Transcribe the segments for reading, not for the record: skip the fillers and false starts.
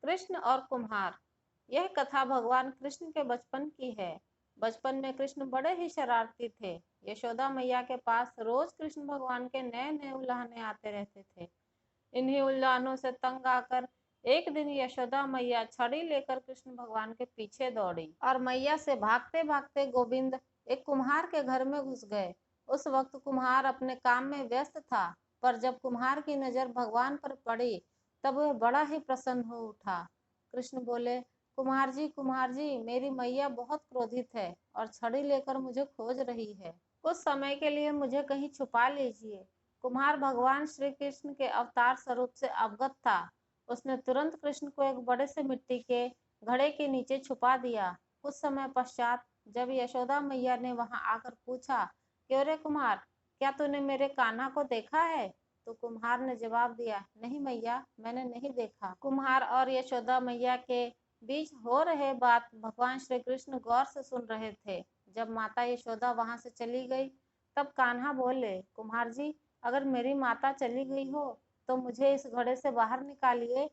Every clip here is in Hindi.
कृष्ण और कुम्हार। यह कथा भगवान कृष्ण के बचपन की है। बचपन में कृष्ण बड़े ही शरारती थे। यशोदा मैया के पास रोज कृष्ण भगवान के नए नए उल्लाहने आते रहते थे। इन्हीं उल्लाहनों से तंग आकर एक दिन यशोदा मैया छड़ी लेकर कृष्ण भगवान के पीछे दौड़ी और मैया से भागते भागते गोविंद एक कुम्हार के घर में घुस गए। उस वक्त कुम्हार अपने काम में व्यस्त था, पर जब कुम्हार की नजर भगवान पर पड़ी तब वह बड़ा ही प्रसन्न हो उठा। कृष्ण बोले, कुम्हार जी, मेरी मैया बहुत क्रोधित है और छड़ी लेकर मुझे खोज रही है। कुछ समय के लिए मुझे कहीं छुपा लीजिए। कुम्हार भगवान श्री कृष्ण के अवतार स्वरूप से अवगत था। उसने तुरंत कृष्ण को एक बड़े से मिट्टी के घड़े के नीचे छुपा दिया। कुछ समय पश्चात जब यशोदा मैया ने वहां आकर पूछा, क्यों रे कुम्हार, क्या तूने मेरे कान्हा को देखा है? तो कुम्हार ने जवाब दिया, नहीं मैया, मैंने नहीं देखा। कुम्हार और यशोदा मैया के बीच हो रहे बात भगवान श्री कृष्ण गौर से सुन रहे थे। जब माता यशोदा वहां से चली गई तब कान्हा बोले, कुम्हार जी, अगर मेरी माता चली गई हो तो मुझे इस घड़े से बाहर निकालिए।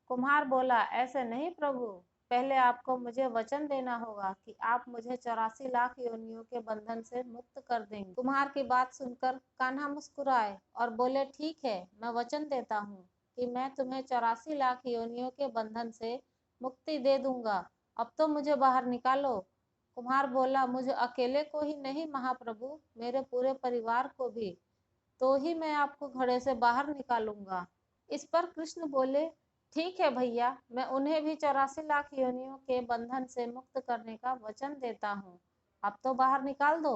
कुम्हार बोला, ऐसे नहीं प्रभु, पहले आपको मुझे वचन देना होगा कि आप मुझे 84 लाख योनियों के बंधन से मुक्त कर देंगे। कुम्हार की बात सुनकर कान्हा मुस्कुराए और बोले, ठीक है, मैं वचन देता हूँ कि मैं तुम्हें 84 लाख योनियों के बंधन से मुक्ति दे दूंगा। अब तो मुझे बाहर निकालो। कुम्हार बोला, मुझे अकेले को ही नहीं महाप्रभु, मेरे पूरे परिवार को भी, तो ही मैं आपको घड़े से बाहर निकालूंगा। इस पर कृष्ण बोले, ठीक है भैया, मैं उन्हें भी 84 लाख योनियों के बंधन से मुक्त करने का वचन देता हूँ। अब तो बाहर निकाल दो।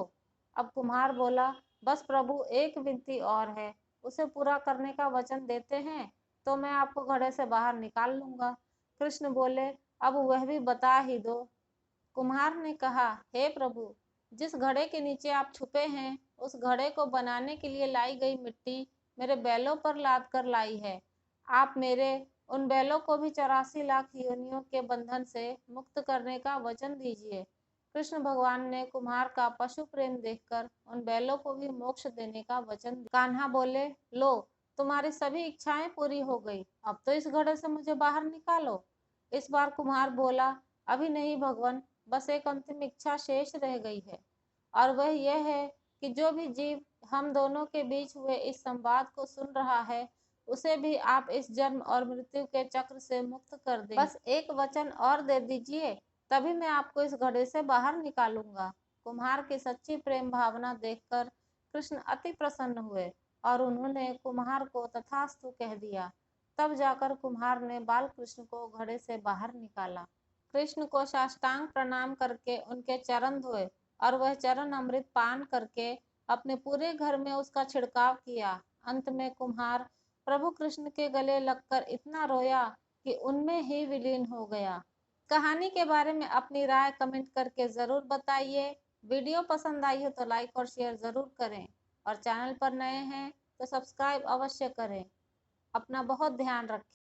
अब कुम्हार बोला, बस प्रभु, एक विनती और है, उसे पूरा करने का वचन देते हैं तो मैं आपको घड़े से बाहर निकाल लूंगा। कृष्ण बोले, अब वह भी बता ही दो। कुम्हार ने कहा, हे प्रभु, जिस घड़े के नीचे आप छुपे हैं उस घड़े को बनाने के लिए लाई गई मिट्टी मेरे बैलों पर लाद कर लाई है। आप मेरे उन बैलों को भी 84 लाख योनियों के बंधन से मुक्त करने का वचन दीजिए। कृष्ण भगवान ने कुम्हार का पशु प्रेम देखकर उन बैलों को भी मोक्ष देने का वचन दिया। कान्हा बोले, लो, तुम्हारी सभी इच्छाएं पूरी हो गई, अब तो इस घड़े से मुझे बाहर निकालो। इस बार कुम्हार बोला, अभी नहीं भगवान, बस एक अंतिम इच्छा शेष रह गई है, और वह यह है कि जो भी जीव हम दोनों के बीच हुए इस संवाद को सुन रहा है उसे भी आप इस जन्म और मृत्यु के चक्र से मुक्त कर दें। बस एक वचन और दे दीजिए, तभी मैं आपको इस घड़े से बाहर निकालूंगा। कुम्हार की सच्ची प्रेम भावना देखकर कृष्ण अति प्रसन्न हुए और उन्होंने कुम्हार को तथास्तु कह दिया। तब जाकर कुम्हार ने बाल कृष्ण को घड़े से बाहर निकाला। कृष्ण को साष्टांग प्रणाम करके उनके चरण धोए और वह चरण अमृत पान करके अपने पूरे घर में उसका छिड़काव किया। अंत में कुम्हार प्रभु कृष्ण के गले लगकर इतना रोया कि उनमें ही विलीन हो गया। कहानी के बारे में अपनी राय कमेंट करके जरूर बताइए। वीडियो पसंद आई हो तो लाइक और शेयर जरूर करें और चैनल पर नए हैं तो सब्सक्राइब अवश्य करें। अपना बहुत ध्यान रखें।